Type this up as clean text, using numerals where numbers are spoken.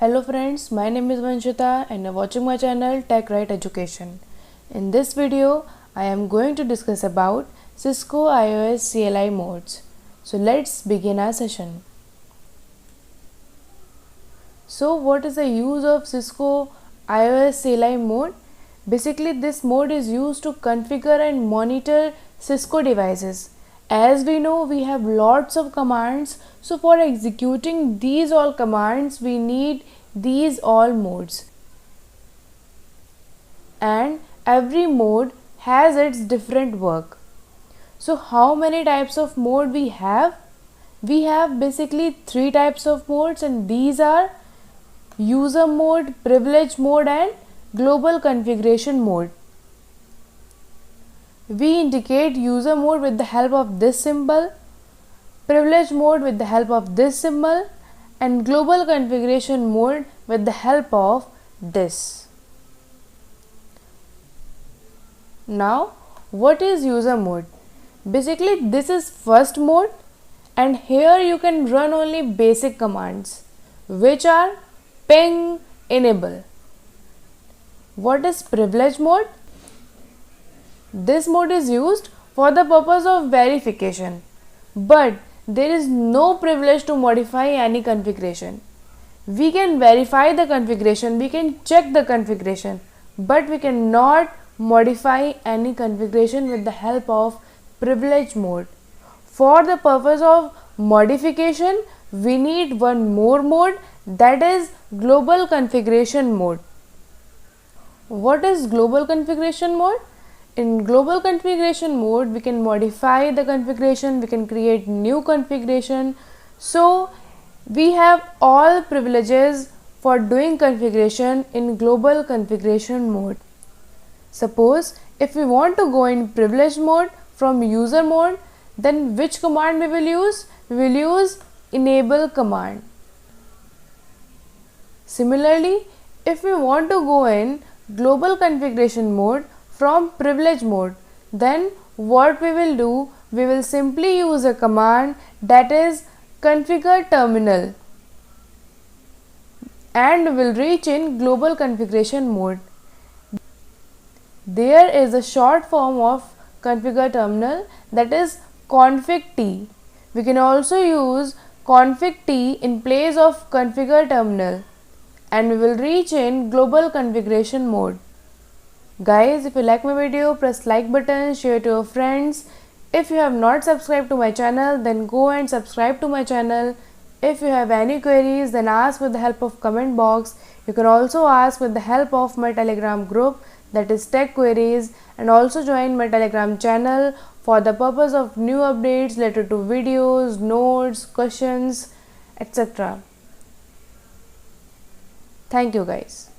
Hello friends, my name is Vanshita and you're watching my channel Tech Right Education. In this video, I am going to discuss about Cisco IOS CLI modes. So let's begin our session. So what is the use of Cisco IOS CLI mode? Basically, this mode is used to configure and monitor Cisco devices. As we know, we have lots of commands, so for executing these all commands we need these all modes, and every mode has its different work. So how many types of mode we have? We have basically 3 types of modes, and these are user mode, privilege mode and global configuration mode. We indicate user mode with the help of this symbol, privilege mode with the help of this symbol, and global configuration mode with the help of this. Now, what is user mode? Basically, this is first mode, and here you can run only basic commands, which are ping, enable. What is privilege mode? This mode is used for the purpose of verification, but there is no privilege to modify any configuration. We can verify the configuration, we can check the configuration, but we cannot modify any configuration with the help of privilege mode. For the purpose of modification, we need one more mode, that is global configuration mode. What is global configuration mode? In global configuration mode, we can modify the configuration, we can create new configuration. So we have all privileges for doing configuration in global configuration mode. Suppose if we want to go in privilege mode from user mode, then which command we will use? We will use enable command. Similarly, if we want to go in global configuration mode from privilege mode, then what we will do? We will simply use a command, that is configure terminal, and will reach in global configuration mode. There is a short form of configure terminal, that is config T. We can also use config T in place of configure terminal, and we will reach in global configuration mode. Guys, if you like my video, press like button, share to your friends. If you have not subscribed to my channel, then go and subscribe to my channel. If you have any queries, then ask with the help of comment box. You can also ask with the help of my Telegram group, that is Tech Queries, and also join my Telegram channel for the purpose of new updates related to videos, notes, questions, etc. Thank you guys.